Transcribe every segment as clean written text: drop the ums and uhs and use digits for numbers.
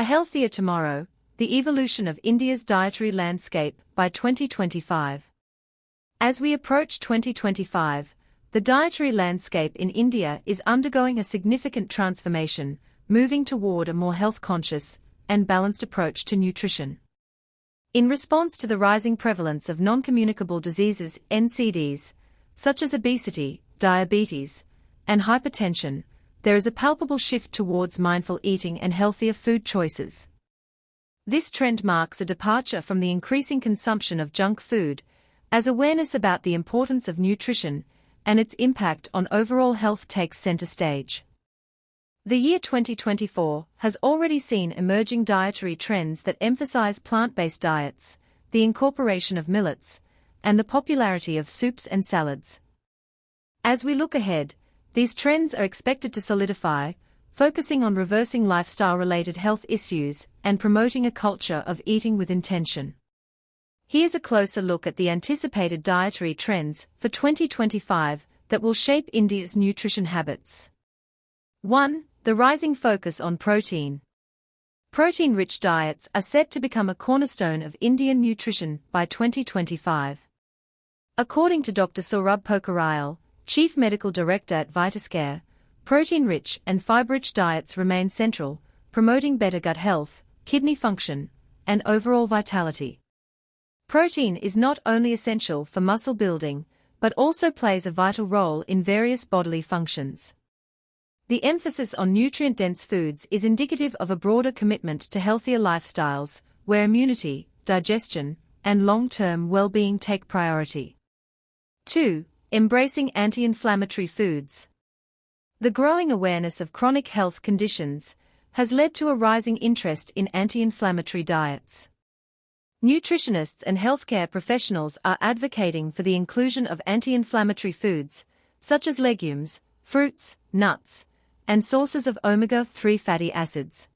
A Healthier Tomorrow, The Evolution of India's Dietary Landscape by 2025. As we approach 2025, the dietary landscape in India is undergoing a significant transformation, moving toward a more health-conscious and balanced approach to nutrition. In response to the rising prevalence of non-communicable diseases (NCDs), such as obesity, diabetes, and hypertension, there is a palpable shift towards mindful eating and healthier food choices. This trend marks a departure from the increasing consumption of junk food, as awareness about the importance of nutrition and its impact on overall health takes center stage. The year 2024 has already seen emerging dietary trends that emphasize plant-based diets, the incorporation of millets, and the popularity of soups and salads. As we look ahead, these trends are expected to solidify, focusing on reversing lifestyle-related health issues and promoting a culture of eating with intention. Here's a closer look at the anticipated dietary trends for 2025 that will shape India's nutrition habits. 1. The rising focus on protein. Protein-rich diets are set to become a cornerstone of Indian nutrition by 2025. According to Dr. Saurabh Pokhariyal, Chief Medical Director at Vitascare, protein-rich and fiber-rich diets remain central, promoting better gut health, kidney function, and overall vitality. Protein is not only essential for muscle building, but also plays a vital role in various bodily functions. The emphasis on nutrient-dense foods is indicative of a broader commitment to healthier lifestyles, where immunity, digestion, and long-term well-being take priority. 2. Embracing anti-inflammatory foods. The growing awareness of chronic health conditions has led to a rising interest in anti-inflammatory diets. Nutritionists and healthcare professionals are advocating for the inclusion of anti-inflammatory foods, such as legumes, fruits, nuts, and sources of omega-3 fatty acids.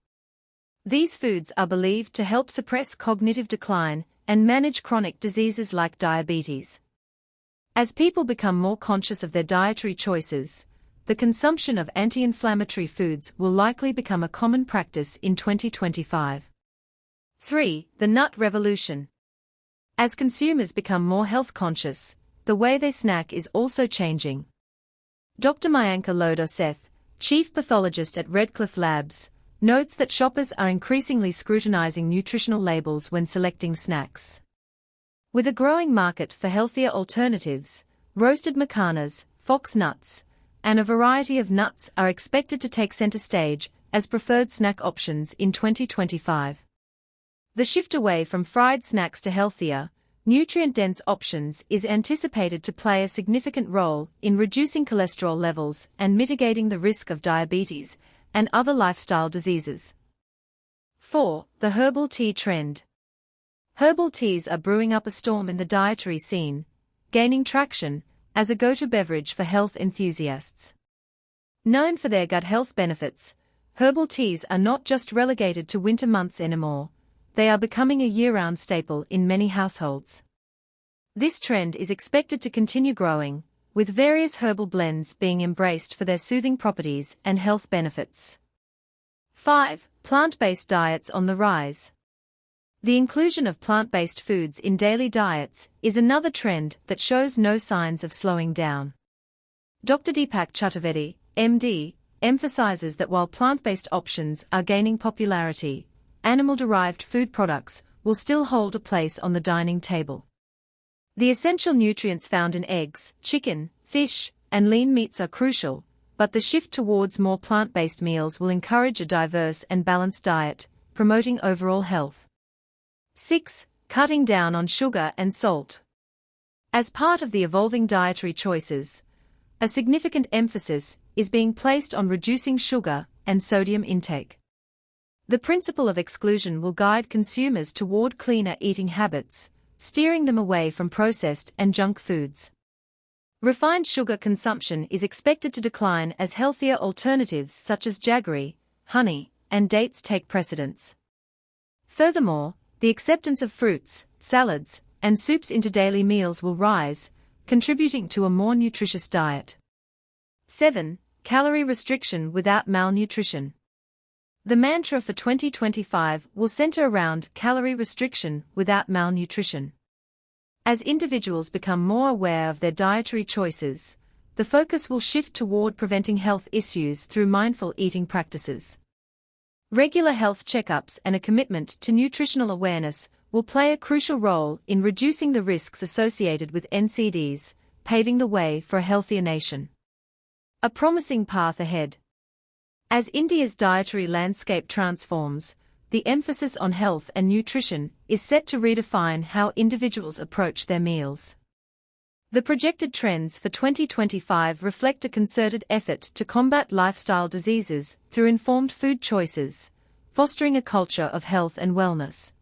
These foods are believed to help suppress cognitive decline and manage chronic diseases like diabetes. As people become more conscious of their dietary choices, the consumption of anti-inflammatory foods will likely become a common practice in 2025. 3. The Nut Revolution. As consumers become more health-conscious, the way they snack is also changing. Dr. Mayanka Lodha-Seth, Chief Pathologist at Redcliffe Labs, notes that shoppers are increasingly scrutinizing nutritional labels when selecting snacks. With a growing market for healthier alternatives, roasted macanas, fox nuts, and a variety of nuts are expected to take center stage as preferred snack options in 2025. The shift away from fried snacks to healthier, nutrient-dense options is anticipated to play a significant role in reducing cholesterol levels and mitigating the risk of diabetes and other lifestyle diseases. 4. The herbal tea trend. Herbal teas are brewing up a storm in the dietary scene, gaining traction as a go-to beverage for health enthusiasts. Known for their gut health benefits, herbal teas are not just relegated to winter months anymore, they are becoming a year-round staple in many households. This trend is expected to continue growing, with various herbal blends being embraced for their soothing properties and health benefits. 5. Plant-based diets on the rise. The inclusion of plant-based foods in daily diets is another trend that shows no signs of slowing down. Dr. Deepak Chaturvedi, MD, emphasizes that while plant-based options are gaining popularity, animal-derived food products will still hold a place on the dining table. The essential nutrients found in eggs, chicken, fish, and lean meats are crucial, but the shift towards more plant-based meals will encourage a diverse and balanced diet, promoting overall health. 6. Cutting down on sugar and salt. As part of the evolving dietary choices, a significant emphasis is being placed on reducing sugar and sodium intake. The principle of exclusion will guide consumers toward cleaner eating habits, steering them away from processed and junk foods. Refined sugar consumption is expected to decline as healthier alternatives such as jaggery, honey, and dates take precedence. Furthermore, the acceptance of fruits, salads, and soups into daily meals will rise, contributing to a more nutritious diet. 7. Calorie restriction without malnutrition. The mantra for 2025 will center around calorie restriction without malnutrition. As individuals become more aware of their dietary choices, the focus will shift toward preventing health issues through mindful eating practices. Regular health checkups and a commitment to nutritional awareness will play a crucial role in reducing the risks associated with NCDs, paving the way for a healthier nation. A promising path ahead. As India's dietary landscape transforms, the emphasis on health and nutrition is set to redefine how individuals approach their meals. The projected trends for 2025 reflect a concerted effort to combat lifestyle diseases through informed food choices, fostering a culture of health and wellness.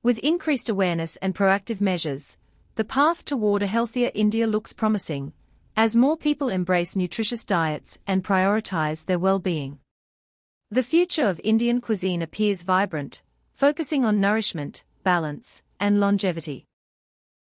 With increased awareness and proactive measures, the path toward a healthier India looks promising, as more people embrace nutritious diets and prioritize their well-being. The future of Indian cuisine appears vibrant, focusing on nourishment, balance, and longevity.